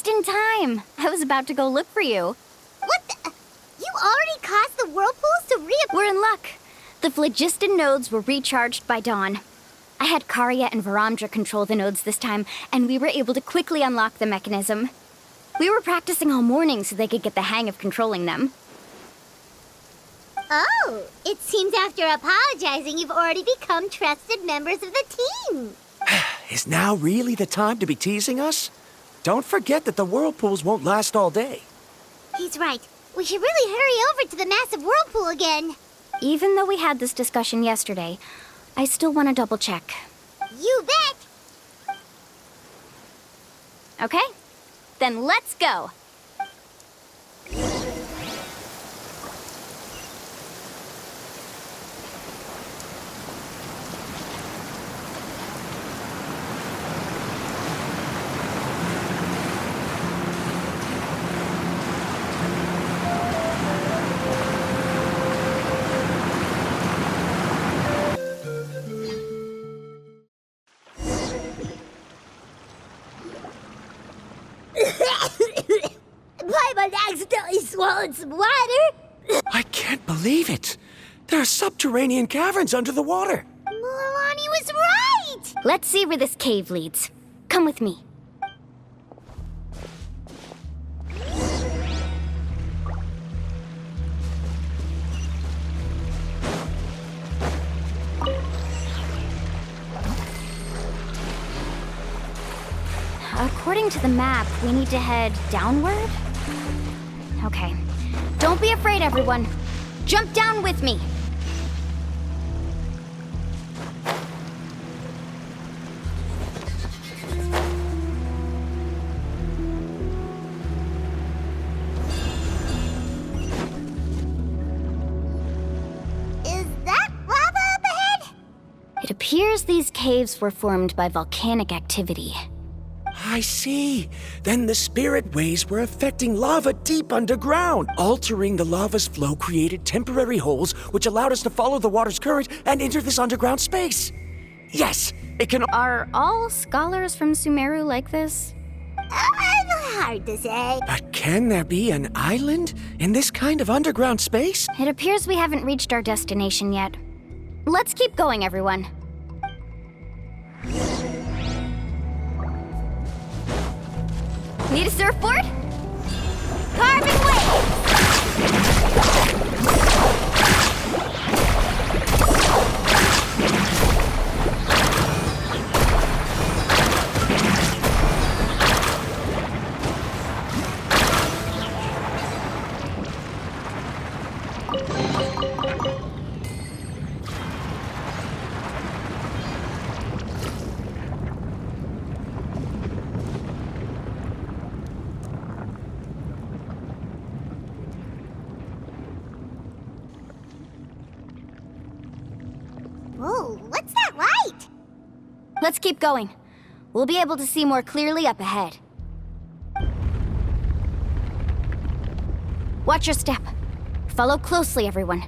Just in time. I was about to go look for you. What the? You already caused the whirlpools to reappear? We're in luck. The phlogiston nodes were recharged by dawn. I had Karya and Varamdra control the nodes this time, and we were able to quickly unlock the mechanism. We were practicing all morning so they could get the hang of controlling them. Oh, it seems after apologizing, you've already become trusted members of the team. Is now really the time to be teasing us? Don't forget that the whirlpools won't last all day. He's right. We should really hurry over to the massive whirlpool again. Even though we had this discussion yesterday, I still want to double check. You bet! Okay, then let's go. Paimon accidentally swallowed some water. I can't believe it. There are subterranean caverns under the water. Milani was right! Let's see where this cave leads. Come with me. According to the map, we need to head downward? Okay. Don't be afraid, everyone. Jump down with me. Is that lava up ahead? It appears these caves were formed by volcanic activity. I see. Then the spirit waves were affecting lava deep underground. Altering the lava's flow created temporary holes which allowed us to follow the water's current and enter this underground space. Yes, it can... Are all scholars from Sumeru like this? Hard to say. But can there be an island in this kind of underground space? It appears we haven't reached our destination yet. Let's keep going, everyone. Need a surfboard? Carving waves! Whoa, what's that light? Let's keep going. We'll be able to see more clearly up ahead. Watch your step. Follow closely, everyone.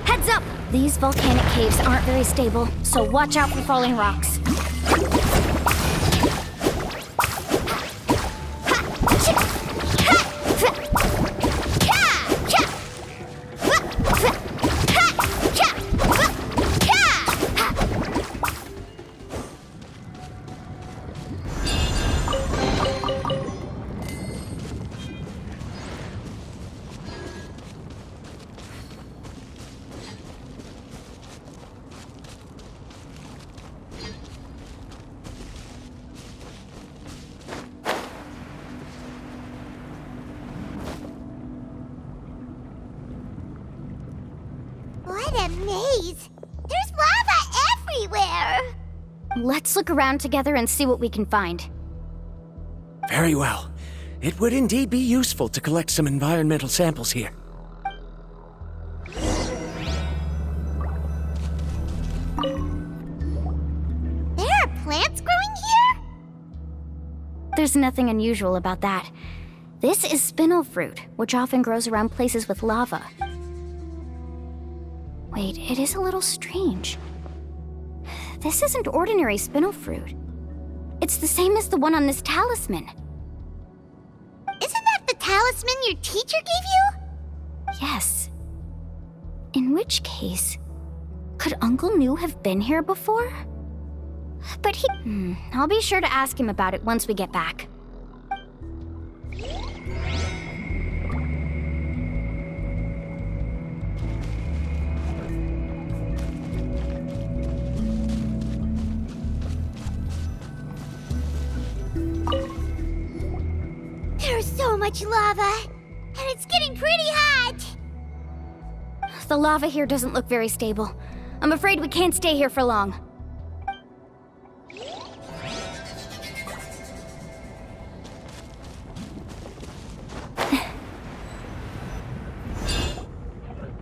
Heads up! These volcanic caves aren't very stable, so watch out for falling rocks. What a maze! There's lava everywhere! Let's look around together and see what we can find. Very well. It would indeed be useful to collect some environmental samples here. There are plants growing here? There's nothing unusual about that. This is spinel fruit, which often grows around places with lava. Wait, it is a little strange. This isn't ordinary spinel fruit. It's the same as the one on this talisman. Isn't that the talisman your teacher gave you? Yes. In which case, could Uncle New have been here before? But I'll be sure to ask him about it once we get back. There's so much lava, and it's getting pretty hot. The lava here doesn't look very stable. I'm afraid we can't stay here for long.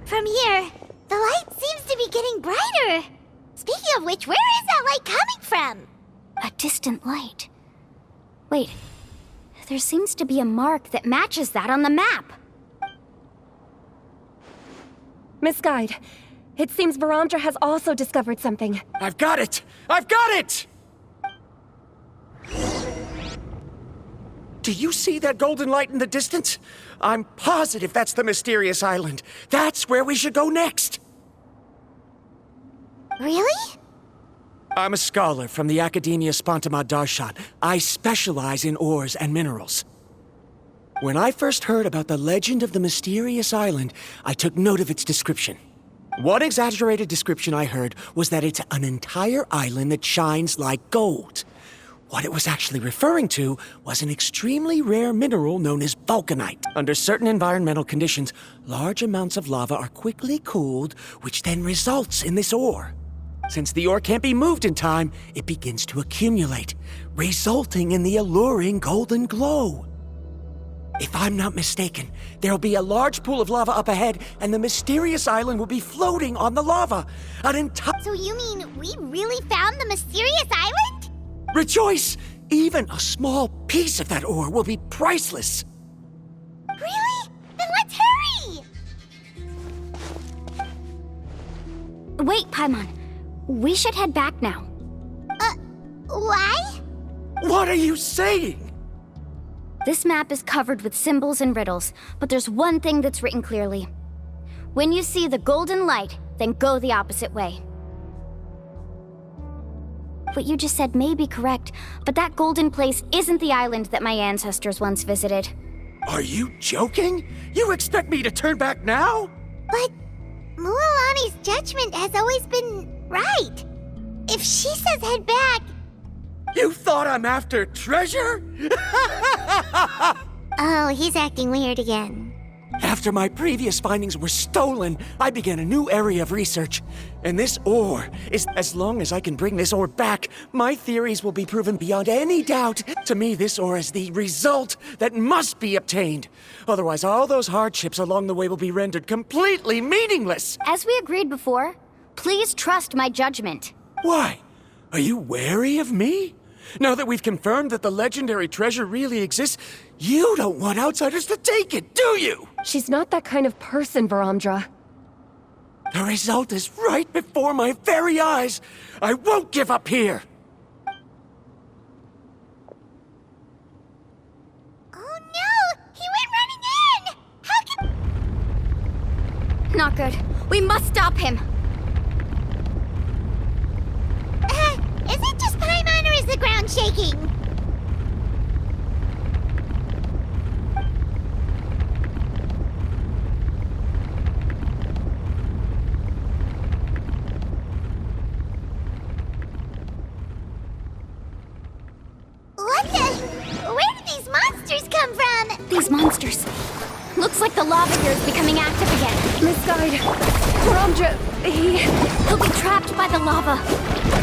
From here, the light seems to be getting brighter. Speaking of which, where is that light coming from? A distant light. Wait, there seems to be a mark that matches that on the map. Miss Guide, it seems Verandra has also discovered something. I've got it! I've got it! Do you see that golden light in the distance? I'm positive that's the mysterious island. That's where we should go next. Really? I'm a scholar from the Academia Spantama Darshan. I specialize in ores and minerals. When I first heard about the legend of the mysterious island, I took note of its description. One exaggerated description I heard was that it's an entire island that shines like gold. What it was actually referring to was an extremely rare mineral known as vulcanite. Under certain environmental conditions, large amounts of lava are quickly cooled, which then results in this ore. Since the ore can't be moved in time, it begins to accumulate, resulting in the alluring golden glow. If I'm not mistaken, there'll be a large pool of lava up ahead, and the mysterious island will be floating on the lava. An entire... So you mean we really found the mysterious island? Rejoice! Even a small piece of that ore will be priceless. Really? Then let's hurry! Wait, Paimon. We should head back now. Why? What are you saying? This map is covered with symbols and riddles, but there's one thing that's written clearly. When you see the golden light, then go the opposite way. What you just said may be correct, but that golden place isn't the island that my ancestors once visited. Are you joking? You expect me to turn back now? But Mualani's judgment has always been right. If she says head back... You thought I'm after treasure? Oh, he's acting weird again. After my previous findings were stolen, I began a new area of research. And this ore is... As long as I can bring this ore back, my theories will be proven beyond any doubt. To me, this ore is the result that must be obtained. Otherwise, all those hardships along the way will be rendered completely meaningless. As we agreed before, please trust my judgment. Why? Are you wary of me? Now that we've confirmed that the legendary treasure really exists, you don't want outsiders to take it, do you? She's not that kind of person, Verandra. The result is right before my very eyes. I won't give up here. Oh no! He went running in! How can... Not good. We must stop him. Is it just Paimon or is the ground shaking? What the? Where did these monsters come from? These monsters. Looks like the lava here is becoming active again. Miss Guide, Verandra, He'll be trapped by the lava.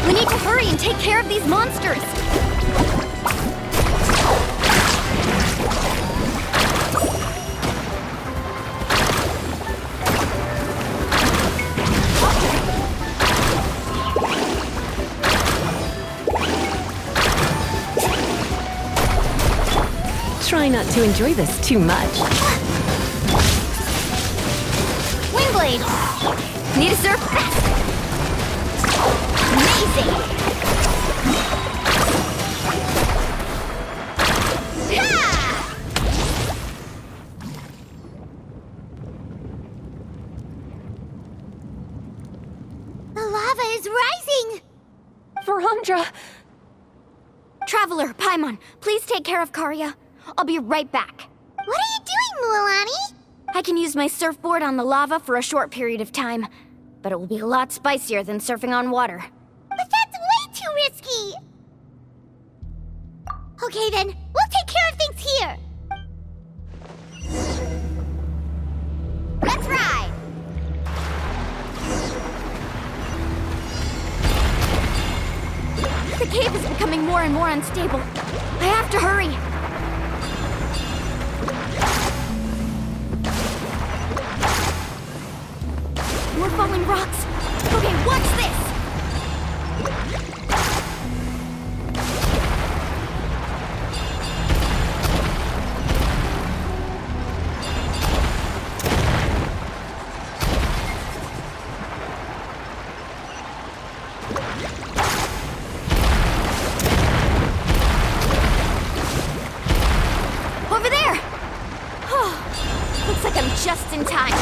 We need to hurry and take care of these monsters. try not to enjoy this too much. Windblade! Need to surf fast! Amazing! Ha! The lava is rising! Verandra! Traveler, Paimon, please take care of Karya. I'll be right back. What are you doing, Mualani? I can use my surfboard on the lava for a short period of time, but it will be a lot spicier than surfing on water. But that's way too risky! Okay then, we'll take care of things here! Let's ride! The cave is becoming more and more unstable. I have to hurry. More falling rocks. Okay, watch this! Over there! Oh, looks like I'm just in time.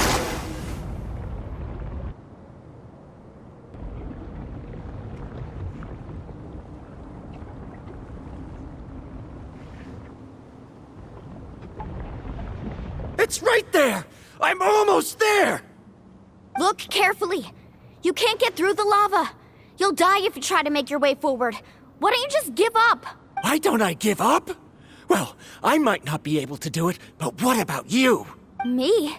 It's right there! I'm almost there! Look carefully. You can't get through the lava. You'll die if you try to make your way forward. Why don't you just give up? Why don't I give up? Well, I might not be able to do it, but what about you? Me?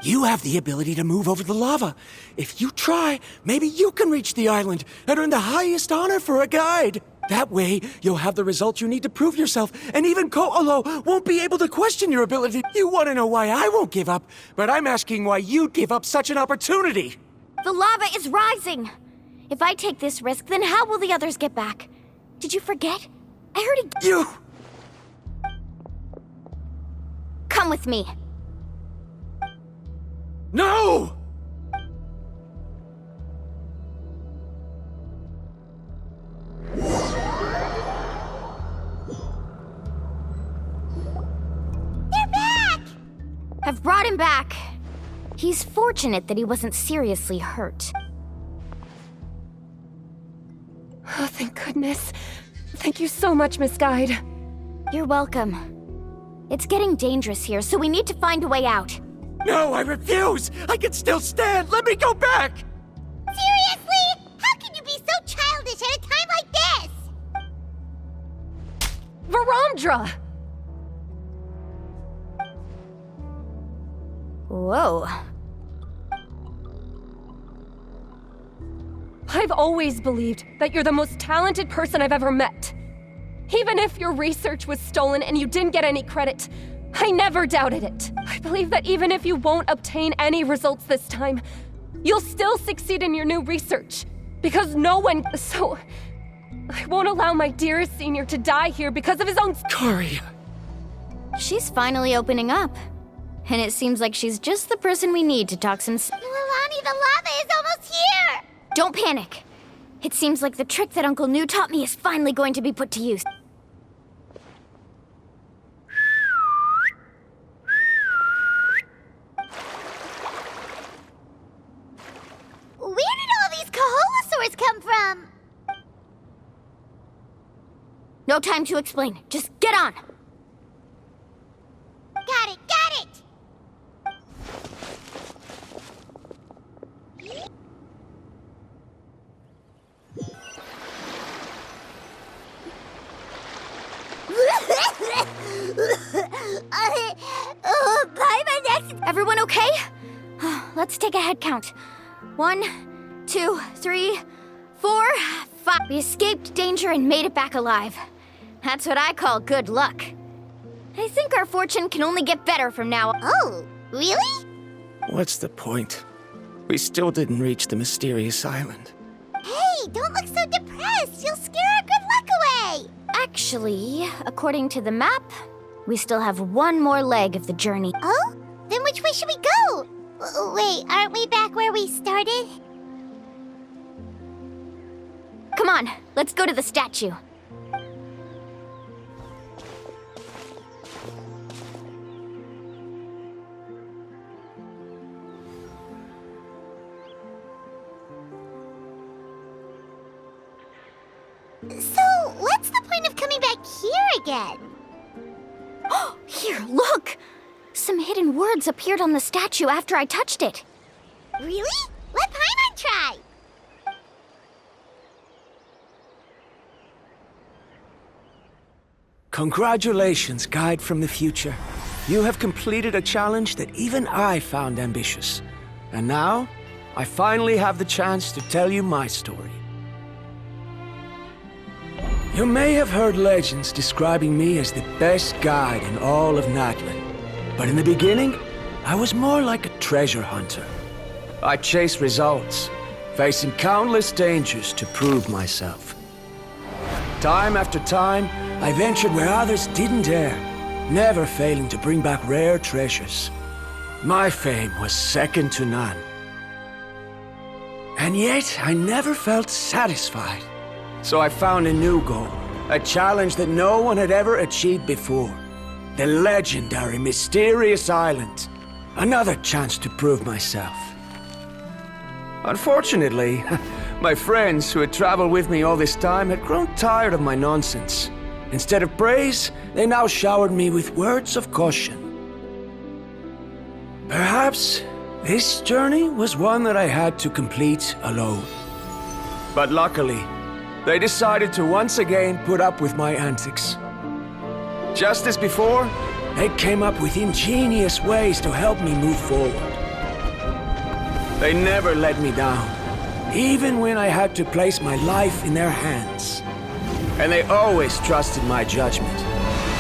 You have the ability to move over the lava. If you try, maybe you can reach the island and earn the highest honor for a guide. That way, you'll have the results you need to prove yourself, and even Ko'olo won't be able to question your ability. You want to know why I won't give up, but I'm asking why you'd give up such an opportunity. The lava is rising. If I take this risk, then how will the others get back? Did you forget? I heard it. You... Come with me. No! They're back! I've brought him back. He's fortunate that he wasn't seriously hurt. Oh, thank goodness. Thank you so much, Miss Guide. You're welcome. It's getting dangerous here, so we need to find a way out. No, I refuse! I can still stand! Let me go back! Seriously? How can you be so childish at a time like this? Verandra! Whoa. I've always believed that you're the most talented person I've ever met. Even if your research was stolen and you didn't get any credit, I never doubted it. I believe that even if you won't obtain any results this time, you'll still succeed in your new research. Because no one... So... I won't allow my dearest senior to die here because of his own... Karya. She's finally opening up. And it seems like she's just the person we need to talk some... Mualani, the lava is almost here! Don't panic. It seems like the trick that Uncle New taught me is finally going to be put to use. Where did all these Kaholosaurs come from? No time to explain. Just get on. Got it, got it! Bye, my next... Everyone okay? Let's take a head count. 1, 2, 3, 4, 5. We escaped danger and made it back alive. That's what I call good luck. I think our fortune can only get better from now on. Oh, really? What's the point? We still didn't reach the mysterious island. Hey, don't look so depressed. You'll scare our good luck away. Actually, according to the map, we still have one more leg of the journey. Oh? Then which way should we go? Wait, aren't we back where we started? Come on, let's go to the statue. So, what's the point of coming back here again? Here, look! Some hidden words appeared on the statue after I touched it. Really? Let Paimon try! Congratulations, guide from the future. You have completed a challenge that even I found ambitious. And now, I finally have the chance to tell you my story. You may have heard legends describing me as the best guide in all of Natlan. But in the beginning, I was more like a treasure hunter. I chased results, facing countless dangers to prove myself. Time after time, I ventured where others didn't dare, never failing to bring back rare treasures. My fame was second to none. And yet, I never felt satisfied. So I found a new goal, a challenge that no one had ever achieved before. The legendary Mysterious Island. Another chance to prove myself. Unfortunately, my friends who had traveled with me all this time had grown tired of my nonsense. Instead of praise, they now showered me with words of caution. Perhaps this journey was one that I had to complete alone. But luckily, they decided to once again put up with my antics. Just as before, they came up with ingenious ways to help me move forward. They never let me down, even when I had to place my life in their hands. And they always trusted my judgment,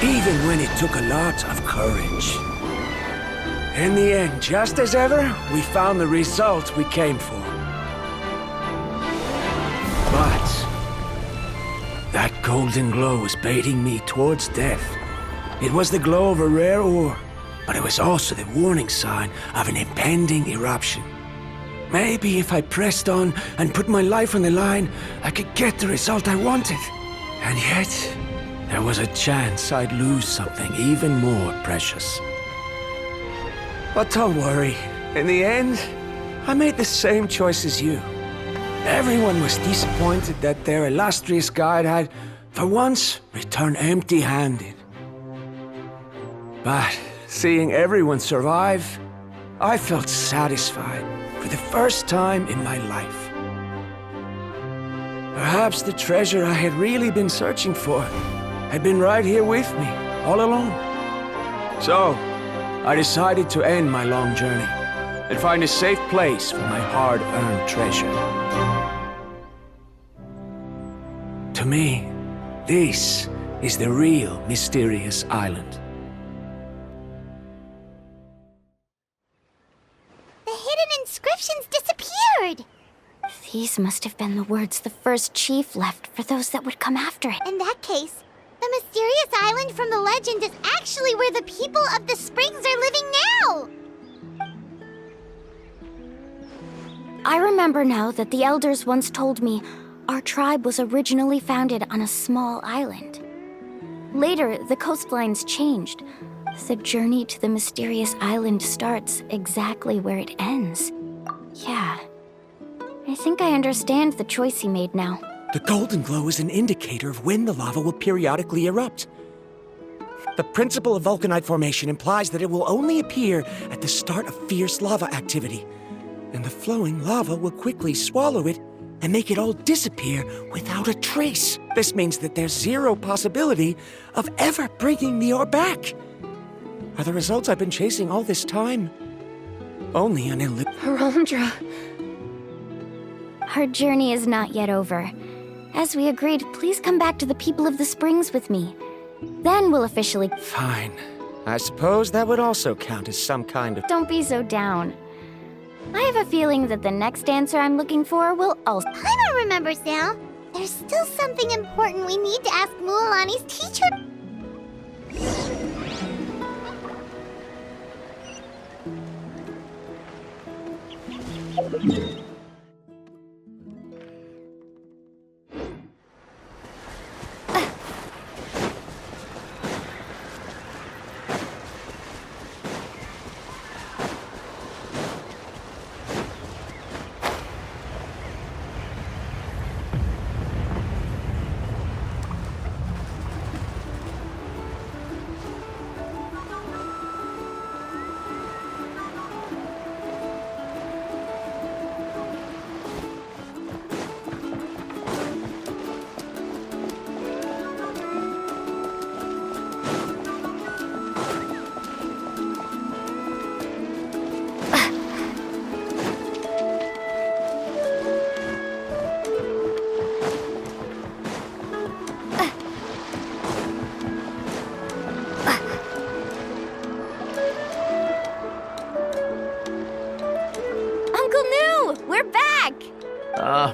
even when it took a lot of courage. In the end, just as ever, we found the result we came for. But that golden glow was baiting me towards death. It was the glow of a rare ore, but it was also the warning sign of an impending eruption. Maybe if I pressed on and put my life on the line, I could get the result I wanted. And yet, there was a chance I'd lose something even more precious. But don't worry, in the end, I made the same choice as you. Everyone was disappointed that their illustrious guide had, for once, returned empty-handed. But seeing everyone survive, I felt satisfied for the first time in my life. Perhaps the treasure I had really been searching for had been right here with me, all along. So, I decided to end my long journey and find a safe place for my hard-earned treasure. To me, this is the real Mysterious Island. The hidden inscriptions disappeared! These must have been the words the first chief left for those that would come after it. In that case, the mysterious island from the legend is actually where the people of the springs are living now! I remember now that the elders once told me our tribe was originally founded on a small island. Later, the coastlines changed. The journey to the mysterious island starts exactly where it ends. Yeah. I think I understand the choice he made now. The golden glow is an indicator of when the lava will periodically erupt. The principle of vulcanite formation implies that it will only appear at the start of fierce lava activity, and the flowing lava will quickly swallow it and make it all disappear without a trace. This means that there's zero possibility of ever bringing the ore back. Are the results I've been chasing all this time only an illusion? Verandra. Our journey is not yet over. As we agreed, please come back to the people of the springs with me. Then we'll officially... Fine. I suppose that would also count as some kind of... Don't be so down. I have a feeling that the next answer I'm looking for will also... Paimon remembers now. There's still something important we need to ask Mualani's teacher.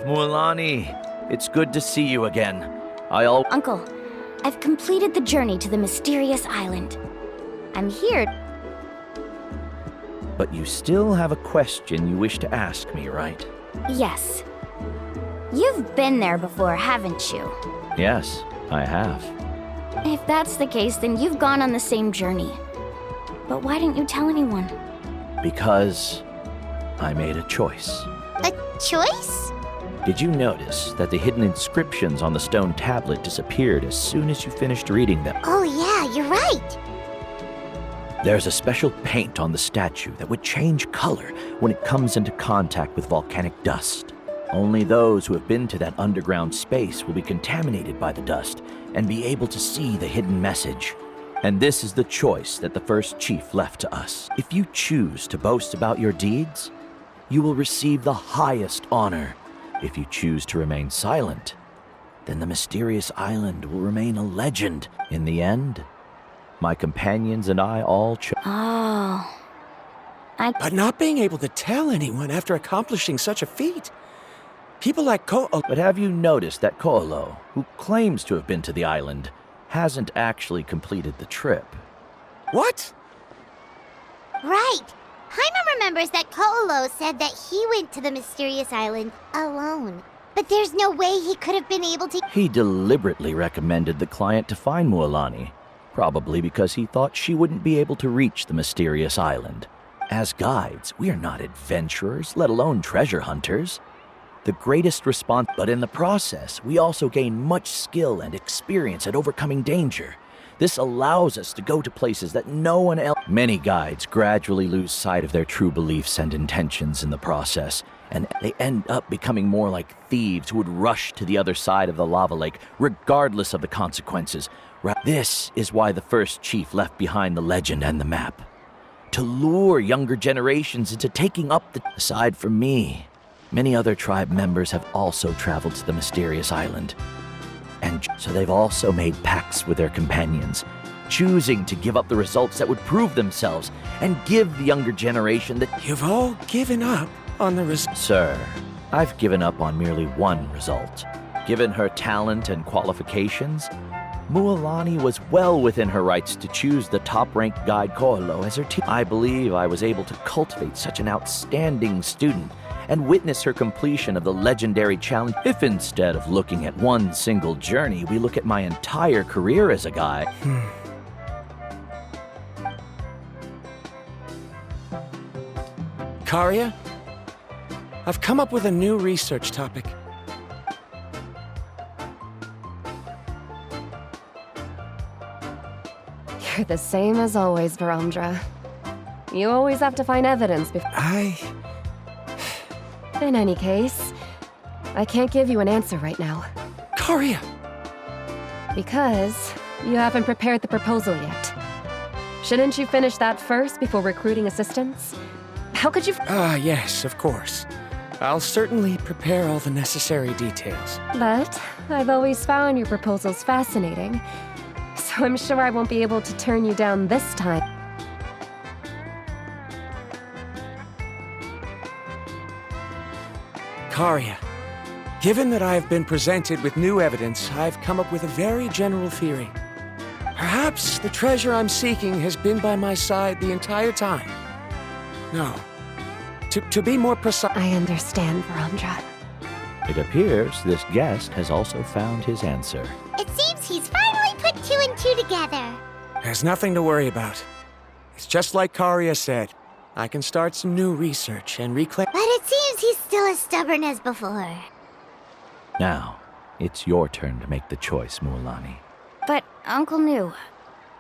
Mualani, it's good to see you again. Uncle, I've completed the journey to the mysterious island. I'm here. But you still have a question you wish to ask me, right? Yes. You've been there before, haven't you? Yes, I have. If that's the case, then you've gone on the same journey. But why didn't you tell anyone? Because I made a choice. A choice? Did you notice that the hidden inscriptions on the stone tablet disappeared as soon as you finished reading them? Oh yeah, you're right. There's a special paint on the statue that would change color when it comes into contact with volcanic dust. Only those who have been to that underground space will be contaminated by the dust and be able to see the hidden message. And this is the choice that the first chief left to us. If you choose to boast about your deeds, you will receive the highest honor. If you choose to remain silent, then the mysterious island will remain a legend. In the end, my companions and I all Oh. But not being able to tell anyone after accomplishing such a feat. People like But have you noticed that Ko'olo, who claims to have been to the island, hasn't actually completed the trip? What? Right. Jaime remembers that Ko'olo said that he went to the mysterious island alone. But there's no way he could have been able to... He deliberately recommended the client to find Mualani, probably because he thought she wouldn't be able to reach the mysterious island. As guides, we are not adventurers, let alone treasure hunters. The greatest response, but in the process, we also gain much skill and experience at overcoming danger. This allows us to go to places that no one else... Many guides gradually lose sight of their true beliefs and intentions in the process, and they end up becoming more like thieves who would rush to the other side of the lava lake, regardless of the consequences. This is why the first chief left behind the legend and the map. To lure younger generations into taking up the... Aside from me, many other tribe members have also traveled to the mysterious island. And so they've also made pacts with their companions, choosing to give up the results that would prove themselves and give the younger generation that... You've all given up on the Sir, I've given up on merely one result. Given her talent and qualifications, Mualani was well within her rights to choose the top-ranked guide Ko'olo as her teacher. I believe I was able to cultivate such an outstanding student and witness her completion of the legendary challenge. If instead of looking at one single journey, we look at my entire career as a guide. Karia, I've come up with a new research topic. You're the same as always, Varamdra. You always have to find evidence before... In any case, I can't give you an answer right now. Karia! Because you haven't prepared the proposal yet. Shouldn't you finish that first before recruiting assistants? How could you... Yes, of course. I'll certainly prepare all the necessary details. But I've always found your proposals fascinating, so I'm sure I won't be able to turn you down this time. Karia, given that I have been presented with new evidence, I've come up with a very general theory. Perhaps the treasure I'm seeking has been by my side the entire time. No. To be more precise... I understand, Verandra. It appears this guest has also found his answer. It seems he's finally put two and two together. There's nothing to worry about. It's just like Karia said. I can start some new research and reclaim... But it seems he's still as stubborn as before. Now, it's your turn to make the choice, Mualani. But, Uncle New,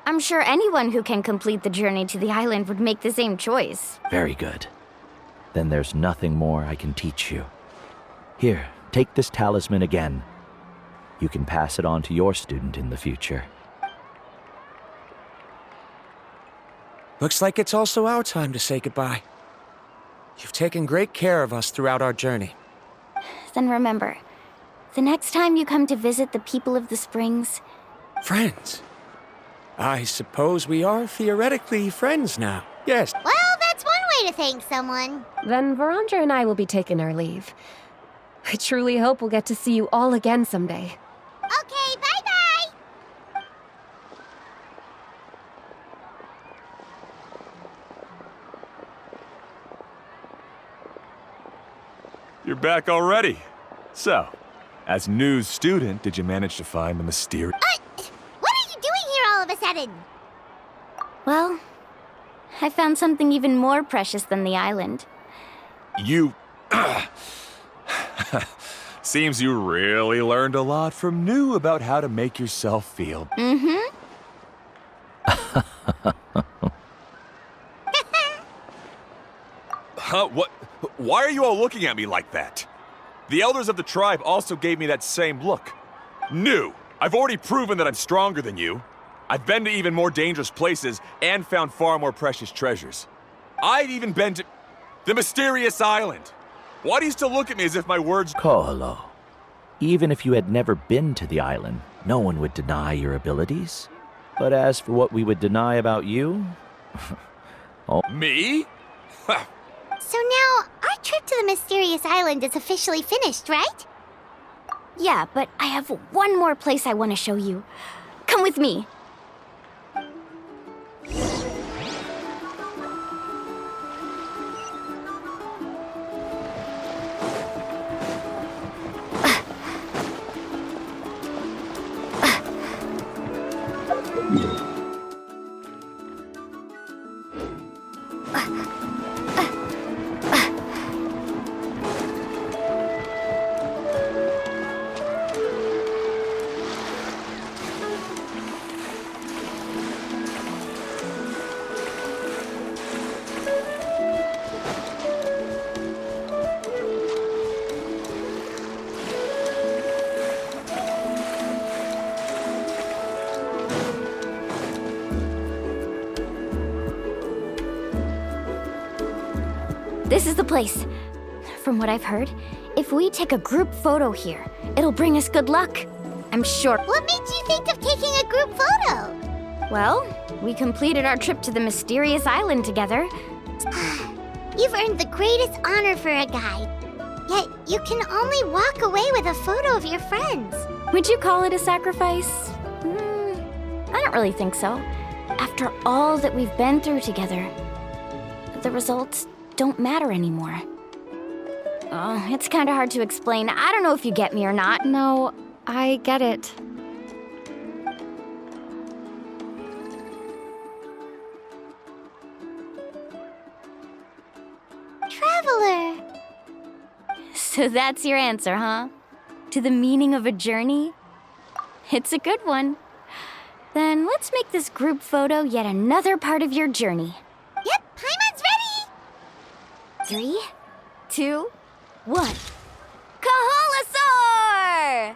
I'm sure anyone who can complete the journey to the island would make the same choice. Very good. Then there's nothing more I can teach you. Here, take this talisman again. You can pass it on to your student in the future. Looks like it's also our time to say goodbye. You've taken great care of us throughout our journey. Then remember, the next time you come to visit the people of the springs... Friends. I suppose we are theoretically friends now. Yes. Well, that's one way to thank someone. Then Verandra and I will be taking our leave. I truly hope we'll get to see you all again someday. Okay, bye-bye! You're back already. So, as new student, did you manage to find the mysterious... What are you doing here all of a sudden? Well, I found something even more precious than the island. You... Seems you really learned a lot from New about how to make yourself feel. Mm-hmm. Huh? What? Why are you all looking at me like that? The elders of the tribe also gave me that same look. New, I've already proven that I'm stronger than you. I've been to even more dangerous places and found far more precious treasures. I've even been to the mysterious island. Why do you still look at me as if my words... Koholo, even if you had never been to the island, no one would deny your abilities. But as for what we would deny about you... Me? So now, our trip to the mysterious island is officially finished, right? Yeah, but I have one more place I want to show you. Come with me. This is the place. From what I've heard, if we take a group photo here, it'll bring us good luck. I'm sure. What made you think of taking a group photo? Well, we completed our trip to the mysterious island together. You've earned the greatest honor for a guide. Yet, you can only walk away with a photo of your friends. Would you call it a sacrifice? I don't really think so. After all that we've been through together, the results don't matter anymore. Oh, it's kind of hard to explain. I don't know if you get me or not. No, I get it. Traveler! So that's your answer, huh? To the meaning of a journey? It's a good one. Then let's make this group photo yet another part of your journey. Yep, Paimon's ready! 3, 2, 1. Kaholasaur!